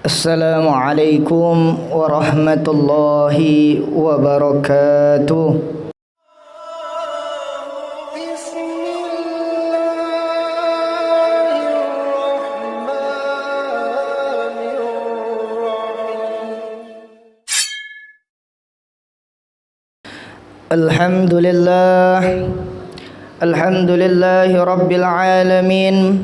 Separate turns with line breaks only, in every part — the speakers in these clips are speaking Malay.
Assalamualaikum warahmatullahi wabarakatuh. Alhamdulillahi rabbil alamin.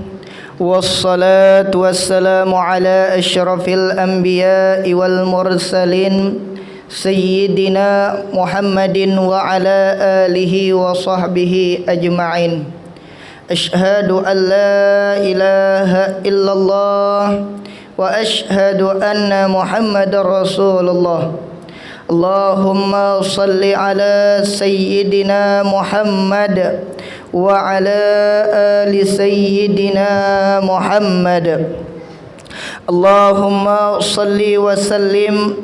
Wassalatu wassalamu ala asyrafil anbiya'i wal mursalin Sayyidina Muhammadin wa ala alihi wa sahbihi ajma'in. Ashhadu an la ilaha illallah wa ashhadu anna Muhammadar Rasulullah. Allahumma salli ala Sayyidina Muhammad wa ala ali Sayyidina Muhammad. Allahumma salli wa sallim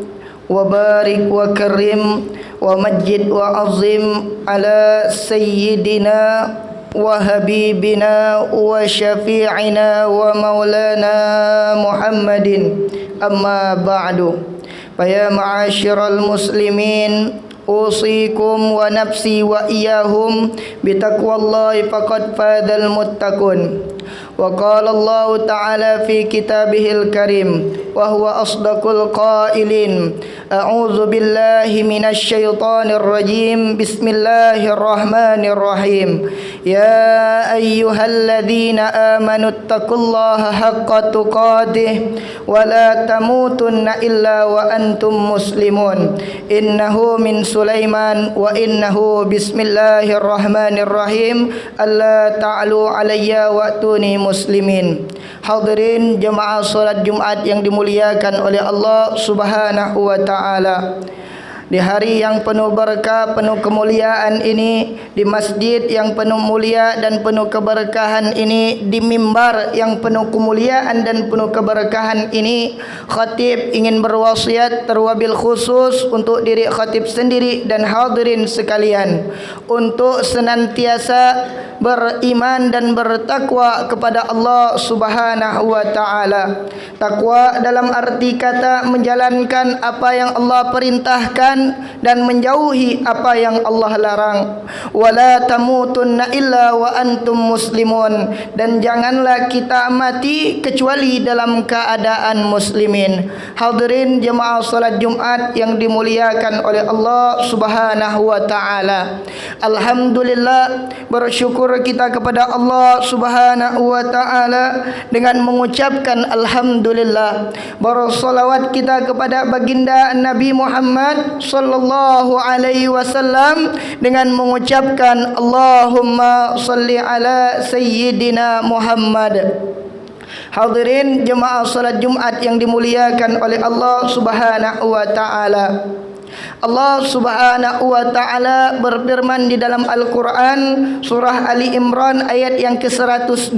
wa barik wa karim wa majid wa azim ala Sayyidina wa habibina wa syafi'ina wa maulana Muhammadin. Amma ba'du. Faya ma'asyiral muslimin, usikum wa nafsi wa iyahum bitaqwallahi faqad fadal muttaqun. Wa qala Allah ta'ala fi kitabihil karim wa huwa asdaqul qailin. A'udzu billahi minasy syaithanir rajim. Bismillahirrahmanirrahim. Ya ayyuhalladzina amanu taqullaha haqqa tuqatih wa la tamutunna illa wa antum muslimun. Innahu min Sulaiman wa innahu bismillahirrahmanirrahim. Alla ta'alu alayya wa'tuni muslimin. Hadirin jemaah salat Jumat yang dimuliakan oleh Allah Subhanahu wa taala. Di hari yang penuh berkah, penuh kemuliaan ini, di masjid yang penuh mulia dan penuh keberkahan ini, di mimbar yang penuh kemuliaan dan penuh keberkahan ini, khatib ingin berwasiat terwabil khusus untuk diri khatib sendiri dan hadirin sekalian untuk senantiasa beriman dan bertakwa kepada Allah Subhanahu wa taala. Takwa dalam arti kata menjalankan apa yang Allah perintahkan dan menjauhi apa yang Allah larang. Wala tamutunna illa wa antum muslimun, dan janganlah kita mati kecuali dalam keadaan muslimin. Hadirin jemaah salat Jumat yang dimuliakan oleh Allah Subhanahu wa taala. Alhamdulillah, bersyukur kita kepada Allah Subhanahu wa taala dengan mengucapkan alhamdulillah. Bersolawat kita kepada baginda Nabi Muhammad sallallahu alaihi wasallam dengan mengucapkan Allahumma salli ala Sayyidina Muhammad. Hadirin jemaah salat Jumat yang dimuliakan oleh Allah Subhanahu wa taala. Allah Subhanahu wa taala berfirman di dalam Al-Qur'an surah Ali Imran ayat yang ke-102.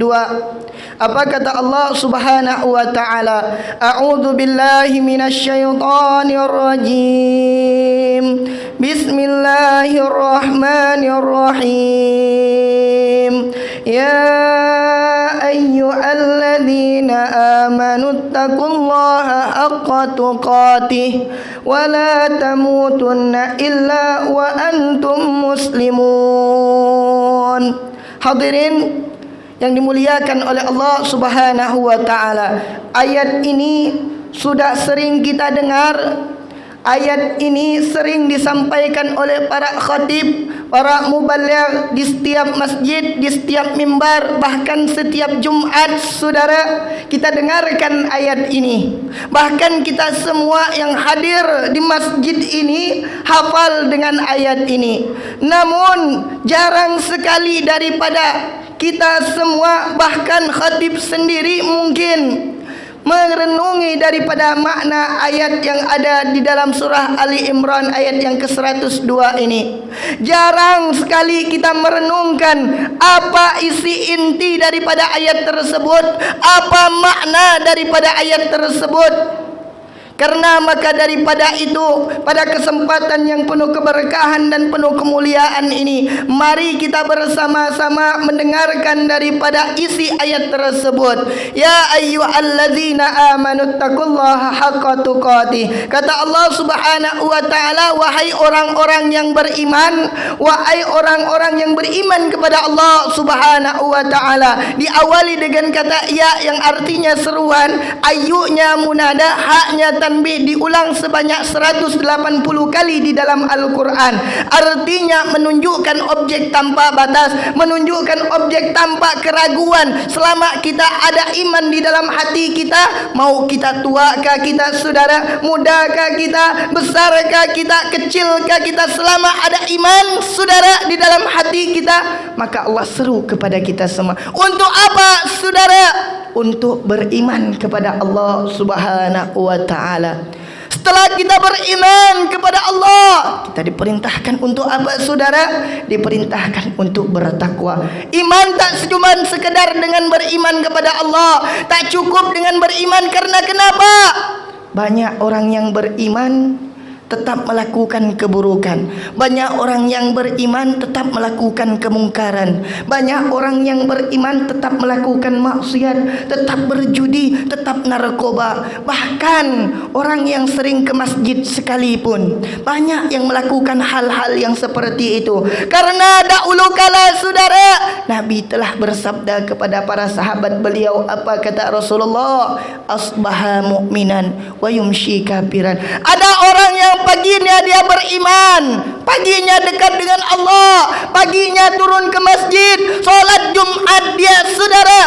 Apa kata Allah Subhanahu wa taala? A'udzu billahi minasy syaithanir rajim. Bismillahirrahmanirrahim. Ya ayyuhalladzina amanu taqullaha haqqa tuqatih wa la tamutunna illa wa antum muslimun. Hadirin yang dimuliakan oleh Allah Subhanahu wa taala, ayat ini sudah sering kita dengar. Ayat ini sering disampaikan oleh para khatib, para muballigh di setiap masjid, di setiap mimbar, bahkan setiap Jumat. Saudara, kita dengarkan ayat ini. Bahkan kita semua yang hadir di masjid ini hafal dengan ayat ini. Namun jarang sekali daripada kita semua, bahkan khatib sendiri mungkin merenungi daripada makna ayat yang ada di dalam surah Ali Imran ayat yang ke-102 ini. Jarang sekali kita merenungkan apa isi inti daripada ayat tersebut, apa makna daripada ayat tersebut. Karena maka daripada itu, pada kesempatan yang penuh keberkahan dan penuh kemuliaan ini, mari kita bersama-sama mendengarkan daripada isi ayat tersebut. Ya ayyuhallazina amanu taqullaha haqqa tuqatih. Kata Allah Subhanahu wa taala, wahai orang-orang yang beriman, wahai orang-orang yang beriman kepada Allah Subhanahu wa taala. Diawali dengan kata ya yang artinya seruan, ayyunya munada, haknya tanbih, diulang sebanyak 180 kali di dalam Al-Quran. Artinya menunjukkan objek tanpa batas, menunjukkan objek tanpa keraguan. Selama kita ada iman di dalam hati kita, mau kita tuakah kita saudara, mudakah kita, besarkah kita, kecilkah kita, selama ada iman saudara di dalam hati kita, maka Allah seru kepada kita semua. Untuk apa saudara? Untuk beriman kepada Allah Subhanahu wa taala. Setelah kita beriman kepada Allah, kita diperintahkan untuk apa saudara? Diperintahkan untuk bertakwa. Iman tak cuma sekedar dengan beriman kepada Allah, tak cukup dengan beriman. Karena kenapa? Banyak orang yang beriman tetap melakukan keburukan. Banyak orang yang beriman tetap melakukan kemungkaran. Banyak orang yang beriman tetap melakukan maksiat, tetap berjudi, tetap narkoba. Bahkan orang yang sering ke masjid sekalipun banyak yang melakukan hal-hal yang seperti itu. Karena dahulu kala saudara, Nabi telah bersabda kepada para sahabat beliau, apa kata Rasulullah? Asbaha mu'minan wa yumshi kafiran. Ada orang yang paginya dia beriman, paginya dekat dengan Allah, paginya turun ke masjid, solat Jumat dia saudara,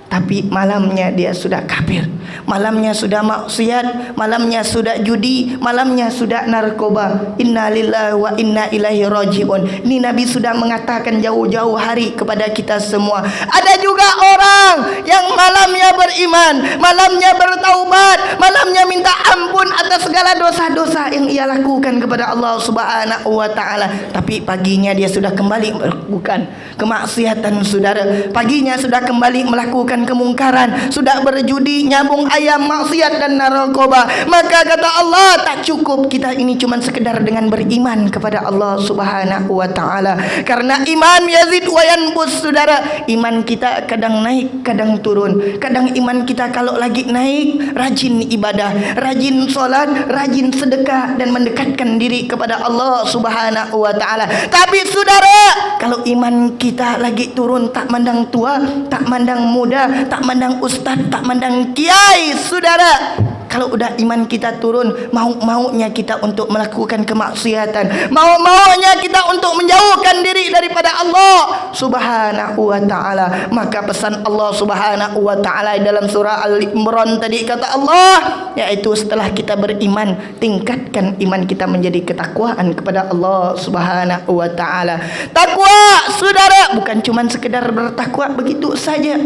tapi malamnya dia sudah kafir, malamnya sudah maksiat, malamnya sudah judi, malamnya sudah narkoba. Inna lillahi wa inna ilaihi rajiun. Ini Nabi sudah mengatakan jauh-jauh hari kepada kita semua. Ada juga orang yang malamnya beriman, malamnya bertaubat, malamnya minta ampun atas segala dosa-dosa yang ia lakukan kepada Allah Subhanahu wa taala, tapi paginya dia sudah kembali melakukan kemaksiatan saudara. Paginya sudah kembali melakukan kemungkaran, sudah berjudi, nyambung ayam, maksiat dan narkoba. Maka kata Allah, tak cukup kita ini cuma sekedar dengan beriman kepada Allah Subhanahu wa taala. Karena iman yazid wa yanqus saudara. Iman kita kadang naik, kadang turun. Kadang iman kita kalau lagi naik, rajin ibadah, rajin solat, rajin sedekah dan mendekatkan diri kepada Allah Subhanahu wa taala. Tapi saudara, kalau iman kita lagi turun, tak mandang tua, tak mandang muda, tak mandang ustaz, tak mandang kiai saudara. Kalau udah iman kita turun, mau-maunya kita untuk melakukan kemaksiatan, mau-maunya kita untuk menjauhkan diri daripada Allah Subhanahu wa taala. Maka pesan Allah Subhanahu wa taala dalam surah Al-Imran tadi, kata Allah, yaitu setelah kita beriman, tingkatkan iman kita menjadi ketakwaan kepada Allah Subhanahu wa taala. Takwa saudara bukan cuma sekedar bertakwa begitu saja.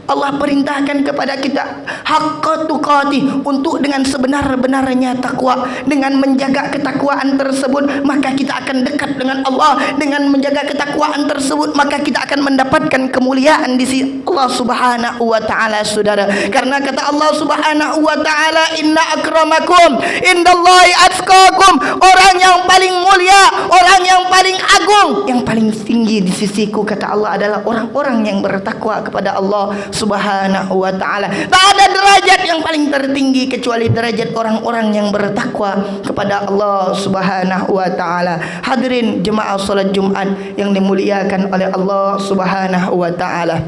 Allah perintahkan kepada kita haqqa tuqatih, untuk dengan sebenar-benarnya takwa. Dengan menjaga ketakwaan tersebut, maka kita akan dekat dengan Allah. Dengan menjaga ketakwaan tersebut, maka kita akan mendapatkan kemuliaan di sisi Allah Subhanahu wa taala saudara. Karena kata Allah Subhanahu wa taala, inna akramakum indallahi atqakum. Orang yang paling mulia, orang yang paling agung, yang paling tinggi di sisiku, kata Allah, adalah orang-orang yang bertakwa kepada Allah Subhanahu wa ta'ala. Tak ada derajat yang paling tertinggi kecuali derajat orang-orang yang bertakwa kepada Allah Subhanahu wa ta'ala. Hadirin jemaah salat Jumat yang dimuliakan oleh Allah Subhanahu wa ta'ala.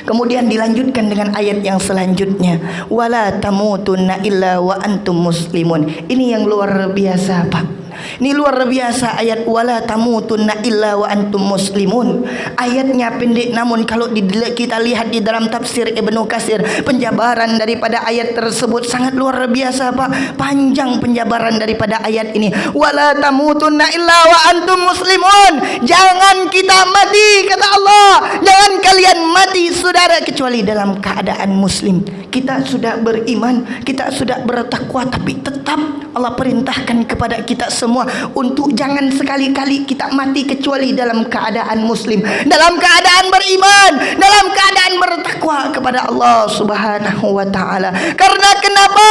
Kemudian dilanjutkan dengan ayat yang selanjutnya, wala tamutunna illa wa antum muslimun. Ini yang luar biasa Pak. Ini luar biasa ayat wala tamutunna illa wa antum muslimun. Ayatnya pendek, namun kalau kita lihat di dalam tafsir Ibnu Katsir, penjabaran daripada ayat tersebut sangat luar biasa Pak. Panjang penjabaran daripada ayat ini. Wala tamutunna illa wa antum muslimun. Jangan kita mati, kata Allah, jangan kalian mati saudara kecuali dalam keadaan muslim. Kita sudah beriman, kita sudah bertakwa, tapi tetap Allah perintahkan kepada kita semua untuk jangan sekali-kali kita mati kecuali dalam keadaan muslim, dalam keadaan beriman, dalam keadaan bertakwa kepada Allah Subhanahu wa ta'ala. Karena kenapa?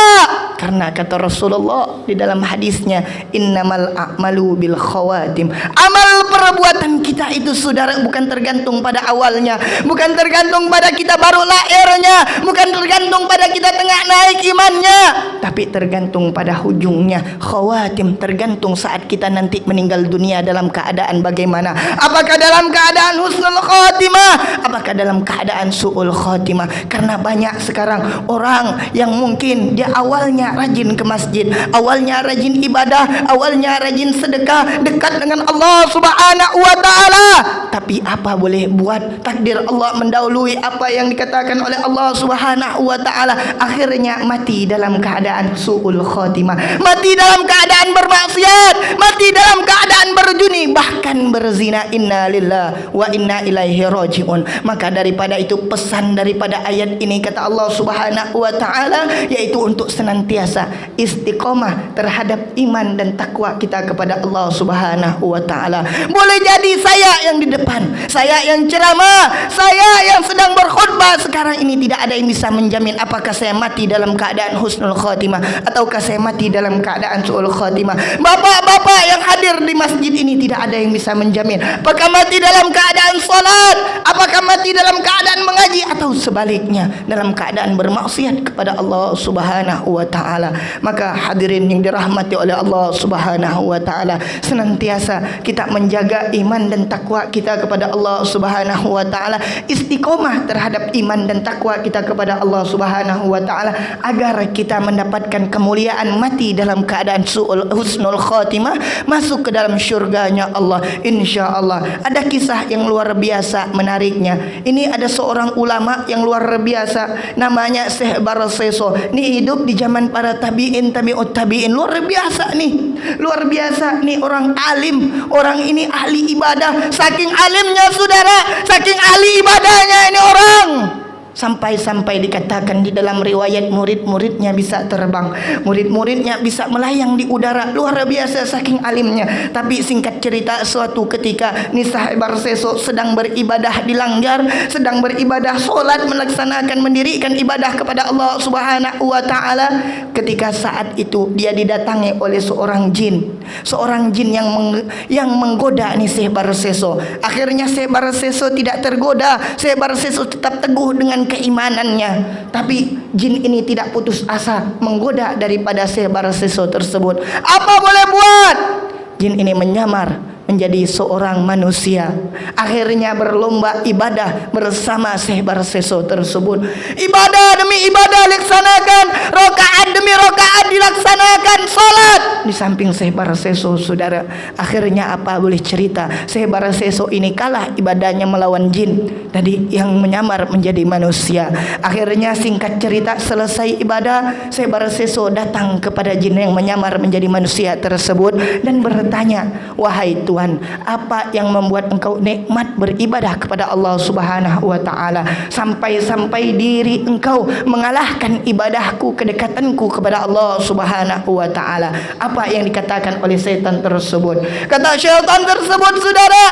Karena kata Rasulullah di dalam hadisnya, innamal a'malu bil khawatim. Amal perbuatan kita itu saudara bukan tergantung pada awalnya, bukan tergantung pada kita baru lahirnya, bukan tergantung pada kita tengah naik imannya, tapi tergantung pada hujungnya. Khawatim, tergantung saat kita nanti meninggal dunia dalam keadaan bagaimana. Apakah dalam keadaan husnul khatimah, apakah dalam keadaan su'ul khatimah. Karena banyak sekarang orang yang mungkin dia awalnya rajin ke masjid, awalnya rajin ibadah, awalnya rajin sedekah, dekat dengan Allah Subhanahu wa taala, tapi apa boleh buat, takdir Allah mendahului apa yang dikatakan oleh Allah Subhanahu wa taala, akhirnya mati dalam keadaan su'ul khatimah, mati dalam keadaan bermaksiat, mati dalam keadaan berjudi, bahkan berzina. Inna lillahi wa inna ilaihi rajiun. Maka daripada itu pesan daripada ayat ini kata Allah Subhanahu wa taala, yaitu untuk senantiasa istiqomah terhadap iman dan takwa kita kepada Allah Subhanahu wa taala. Boleh jadi saya yang di depan, saya yang ceramah, saya yang sedang berkhutbah sekarang ini, tidak ada yang bisa menjamin apakah saya mati dalam keadaan husnul khatimah ataukah saya mati dalam keadaan su'ul khatimah. Bapak-bapak yang hadir di masjid ini, tidak ada yang bisa menjamin apakah mati dalam keadaan salat, apakah mati dalam keadaan mengaji, atau sebaliknya dalam keadaan bermaksiat kepada Allah Subhanahu wa taala. Maka hadirin yang dirahmati oleh Allah Subhanahu wa taala, senantiasa kita menjaga iman dan takwa kita kepada Allah Subhanahu wa taala, istiqomah terhadap iman dan takwa kita kepada Allah Subhanahu wa taala, agar kita mendapatkan kemuliaan mati dalam keadaan husnul khatimah, masuk ke dalam syurganya Allah insyaallah. Ada kisah yang luar biasa menariknya. Ini ada seorang ulama yang luar biasa, namanya Syekh Barseso. Ini hidup di zaman para tabi'in, tabi'ut tabi'in. Luar biasa nih, luar biasa nih, orang alim. Orang ini ahli ibadah. Saking alimnya saudara, saking ahli ibadahnya ini orang, sampai-sampai dikatakan di dalam riwayat murid-muridnya bisa terbang, murid-muridnya bisa melayang di udara. Luar biasa saking alimnya. Tapi singkat cerita, suatu ketika Syekh Barseso sedang beribadah di Langgar, sedang beribadah solat, melaksanakan mendirikan ibadah kepada Allah Subhanahu wa taala. Ketika saat itu dia didatangi oleh seorang jin, seorang jin yang menggoda Syekh Barseso. Akhirnya Syekh Barseso tidak tergoda, Syekh Barseso tetap teguh dengan keimanannya. Tapi jin ini tidak putus asa menggoda daripada Syekh Barseso tersebut. Apa boleh buat? Jin ini menyamar menjadi seorang manusia. Akhirnya berlomba ibadah bersama Syekh Barseso tersebut. Ibadah demi ibadah dilaksanakan, rakaat demi rakaat dilaksanakan, salat di samping Syekh Barseso saudara. Akhirnya apa boleh cerita, Syekh Barseso ini kalah ibadahnya melawan jin tadi yang menyamar menjadi manusia. Akhirnya singkat cerita, selesai ibadah, Syekh Barseso datang kepada jin yang menyamar menjadi manusia tersebut dan bertanya, wahai Tuhan, apa yang membuat engkau nikmat beribadah kepada Allah Subhanahu wa taala sampai-sampai diri engkau mengalahkan ibadahku, kedekatanku kepada Allah Subhanahu wa taala? Apa yang dikatakan oleh setan tersebut? Kata syaitan tersebut, saudara,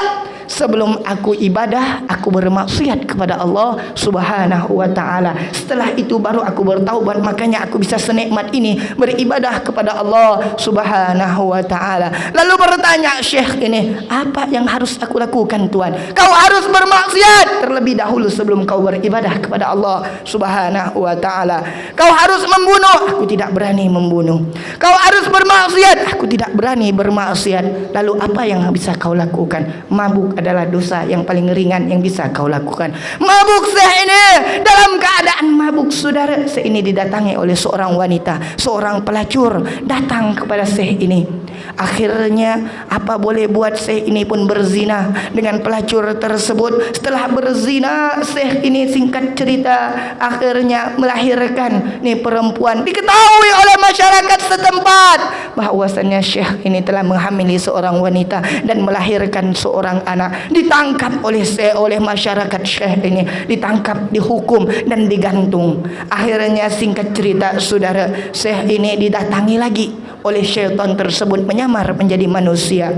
sebelum aku ibadah, aku bermaksiat kepada Allah Subhanahu wa taala. Setelah itu baru aku bertaubat, makanya aku bisa senikmat ini beribadah kepada Allah Subhanahu wa taala. Lalu bertanya Syekh ini, apa yang harus aku lakukan Tuhan? Kau harus bermaksiat terlebih dahulu sebelum kau beribadah kepada Allah Subhanahu wa taala. Kau harus membunuh, aku tidak berani membunuh. Kau harus bermaksiat, aku tidak berani bermaksiat. Lalu apa yang bisa kau lakukan? Mabuk adalah dosa yang paling ringan yang bisa kau lakukan. Mabuk Syekh ini, dalam keadaan mabuk saudara, Syekh ini didatangi oleh seorang wanita, seorang pelacur datang kepada Syekh ini. Akhirnya apa boleh buat, Syekh ini pun berzina dengan pelacur tersebut. Setelah berzina, Syekh ini singkat cerita akhirnya melahirkan nih perempuan. Diketahui oleh masyarakat setempat bahwasannya Syekh ini telah menghamili seorang wanita dan melahirkan seorang anak. Ditangkap oleh masyarakat, Syekh ini ditangkap, dihukum dan digantung. Akhirnya singkat cerita saudara, Syekh ini didatangi lagi oleh syaitan tersebut menyamar menjadi manusia.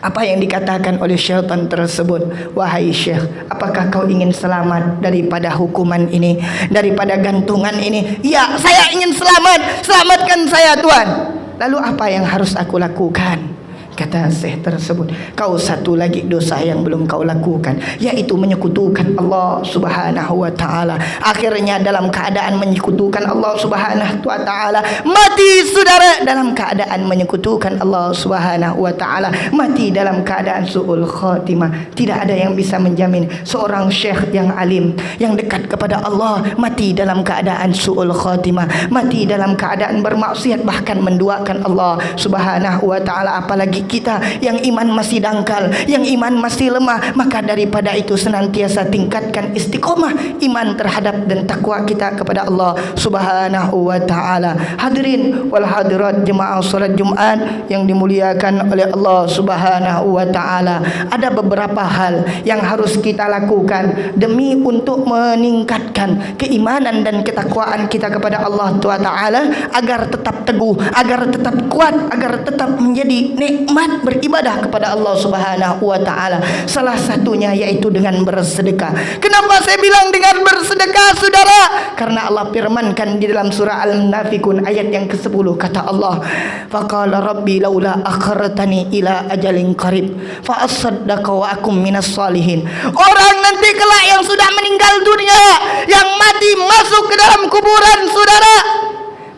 Apa yang dikatakan oleh syaitan tersebut? Wahai Syekh, apakah kau ingin selamat daripada hukuman ini, daripada gantungan ini? Ya, saya ingin selamat. Selamatkan saya Tuhan. Lalu apa yang harus aku lakukan? Kata Syekh tersebut, kau satu lagi dosa yang belum kau lakukan, yaitu menyekutukan Allah Subhanahu wa ta'ala. Akhirnya dalam keadaan menyekutukan Allah Subhanahu wa ta'ala, mati saudara dalam keadaan menyekutukan Allah Subhanahu wa ta'ala, mati dalam keadaan su'ul khatimah. Tidak ada yang bisa menjamin seorang syekh yang alim, yang dekat kepada Allah, mati dalam keadaan su'ul khatimah, mati dalam keadaan bermaksiat, bahkan menduakan Allah Subhanahu wa ta'ala. Apalagi kita yang iman masih dangkal, yang iman masih lemah. Maka daripada itu senantiasa tingkatkan istiqomah iman terhadap dan takwa kita kepada Allah Subhanahu wa ta'ala. Hadirin wal hadirat jemaah salat Jumat yang dimuliakan oleh Allah Subhanahu wa ta'ala, ada beberapa hal yang harus kita lakukan demi untuk meningkatkan keimanan dan ketakwaan kita kepada Allah Ta'ala, agar tetap teguh, agar tetap kuat, agar tetap menjadi nikmat beribadah kepada Allah Subhanahu wa ta'ala. Salah satunya yaitu dengan bersedekah. Kenapa saya bilang dengan bersedekah saudara? Karena Allah firmankan di dalam surah Al-Munafiqun ayat yang ke-10, kata Allah, faqala rabbi laula akhartani ila ajalin qarib fa asaddaqa wa akum minas salihin. Orang nanti kelak yang sudah meninggal dunia, yang mati masuk ke dalam kuburan saudara,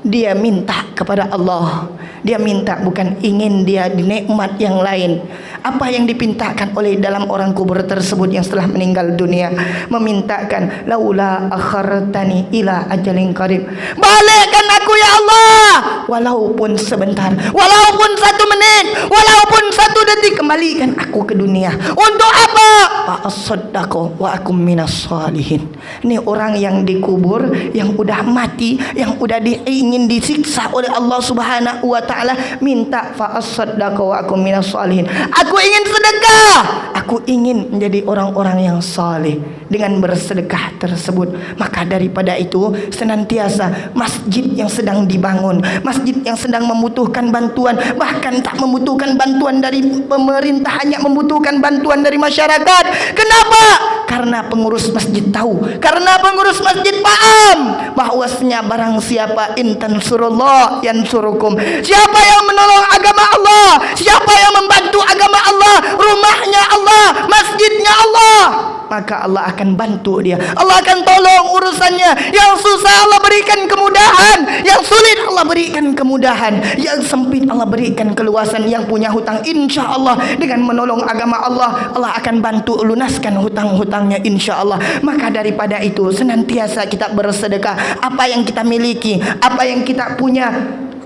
dia minta kepada Allah. Dia minta, bukan ingin dia dinikmat yang lain. Apa yang dipintakan oleh dalam orang kubur tersebut yang setelah meninggal dunia? Memintakan, laula akhartani ila ajalin qarib, balikkan aku ya Allah, walaupun sebentar, walaupun 1 menit, walaupun 1 detik, kembalikan aku ke dunia. Untuk apa? Fa asaddaqu wa akum minas salihin. Ini orang yang dikubur, yang udah mati, yang udah ingin disiksa oleh Allah Subhanahu wa ta'ala, minta fa asaddaqu wa akum minas salihin. Aku ingin sedekah, aku ingin menjadi orang-orang yang saleh dengan bersedekah tersebut. Maka daripada itu senantiasa masjid yang sedang dibangun, masjid yang sedang membutuhkan bantuan, bahkan tak membutuhkan bantuan dari pemerintah, hanya membutuhkan bantuan dari masyarakat. Kenapa? Karena pengurus masjid tahu, karena pengurus masjid paham bahwasanya barang siapa intansurullah yansurukum, siapa yang menolong agama Allah, siapa yang membantu agama Allah, rumahnya Allah, masjidnya Allah, maka Allah akan bantu dia, Allah akan tolong urusannya. Yang susah Allah berikan kemudahan, yang sulit Allah berikan kemudahan, yang sempit Allah berikan keluasan. Yang punya hutang, insya Allah dengan menolong agama Allah, Allah akan bantu lunaskan hutang-hutangnya insya Allah. Maka daripada itu senantiasa kita bersedekah. Apa yang kita miliki, apa yang kita punya,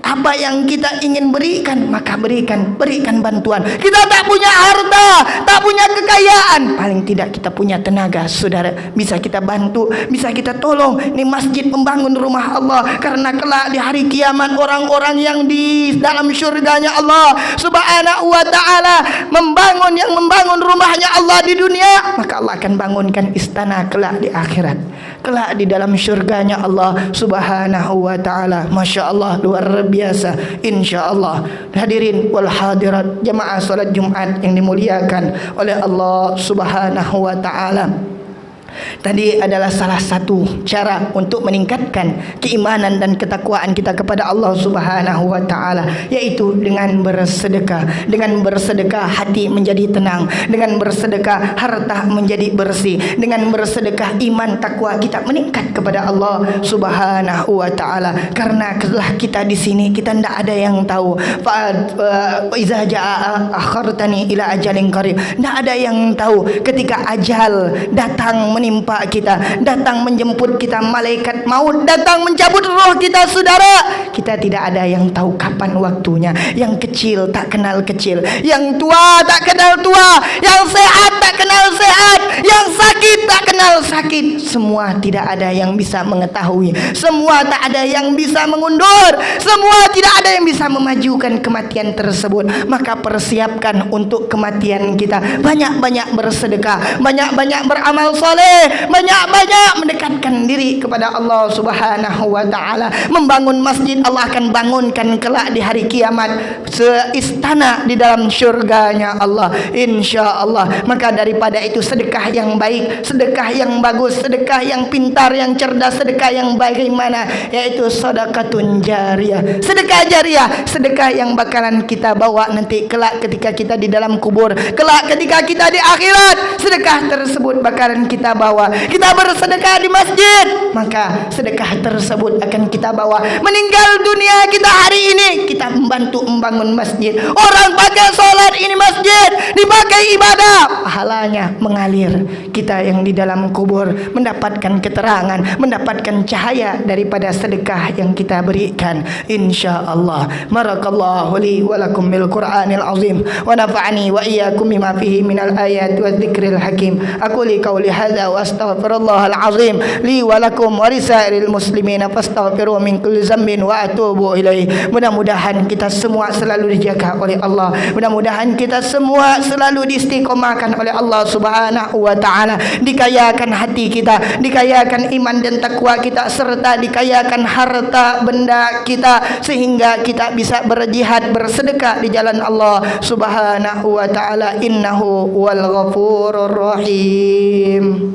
apa yang kita ingin berikan, maka berikan bantuan. Kita tak punya harta, tak punya kekayaan, paling tidak kita punya tenaga saudara, bisa kita bantu, bisa kita tolong. Ini masjid membangun rumah Allah, karena kelak di hari kiamat orang-orang yang di dalam syurganya Allah Subhanahu wa ta'ala membangun rumahnya Allah di dunia, maka Allah akan bangunkan istana kelak di akhirat, kelak di dalam syurganya Allah Subhanahu wa ta'ala. Masya Allah, luar biasa insyaallah. Hadirin wal hadirat jemaah salat Jumat yang dimuliakan oleh Allah Subhanahu wa ta'ala, tadi adalah salah satu cara untuk meningkatkan keimanan dan ketakwaan kita kepada Allah Subhanahu wa ta'ala, yaitu dengan bersedekah. Dengan bersedekah hati menjadi tenang, dengan bersedekah harta menjadi bersih, dengan bersedekah iman takwa kita meningkat kepada Allah Subhanahu wa ta'ala. Karena setelah kita di sini kita tidak ada yang tahu. Iza jaa akhartani ila ajalin qarib, tidak ada yang tahu ketika ajal datang menimpa kita, datang menjemput kita, malaikat maut datang mencabut roh kita saudara, kita tidak ada yang tahu kapan waktunya. Yang kecil tak kenal kecil, yang tua tak kenal tua, yang sehat tak kenal sehat, yang sakit tak kenal sakit. Semua tidak ada yang bisa mengetahui, semua tak ada yang bisa mengundur, semua tidak ada yang bisa memajukan kematian tersebut. Maka persiapkan untuk kematian kita, banyak-banyak bersedekah, banyak-banyak beramal soleh, banyak-banyak mendekatkan diri kepada Allah Subhanahu wa ta'ala, membangun masjid Allah akan bangunkan kelak di hari kiamat seistana di dalam syurganya Allah, insya Allah. Maka daripada itu sedekah yang baik, sedekah yang bagus, sedekah yang pintar, yang cerdas, sedekah yang bagaimana, yaitu sedekatun jariyah, sedekah jariyah, sedekah yang bakalan kita bawa nanti kelak ketika kita di dalam kubur, kelak ketika kita di akhirat. Sedekah tersebut bakalan kita bawa. Kita bersedekah di masjid, maka sedekah tersebut akan kita bawa. Meninggal dunia kita hari ini, kita membantu membangun masjid. Orang pakai sholat ini masjid, dipakai ibadah, pahalanya mengalir. Kita yang di dalam kubur mendapatkan keterangan, mendapatkan cahaya daripada sedekah yang kita berikan, insya Allah. Barakallahu li wa lakum bil Qur'anil azim wa nafa'ani wa iyyakum bima fihi minal ayati wa dzikril hakim. Aku li qauli hadza wa astaghfirullahal azim li wa lakum wa lisairil muslimina fastaghfiru min kulli dzambin wa atubu ilaih. Mudah-mudahan kita semua selalu dijaga oleh Allah. Mudah-mudahan kita semua selalu diistiqomahkan oleh Allah Subhanahu wa taala. Dikayakan hati kita, dikayakan iman dan takwa kita, serta dikayakan harta benda kita, sehingga kita bisa berjihad, bersedekah di jalan Allah Subhanahu wa taala. Innahu wal ghafurur rahim.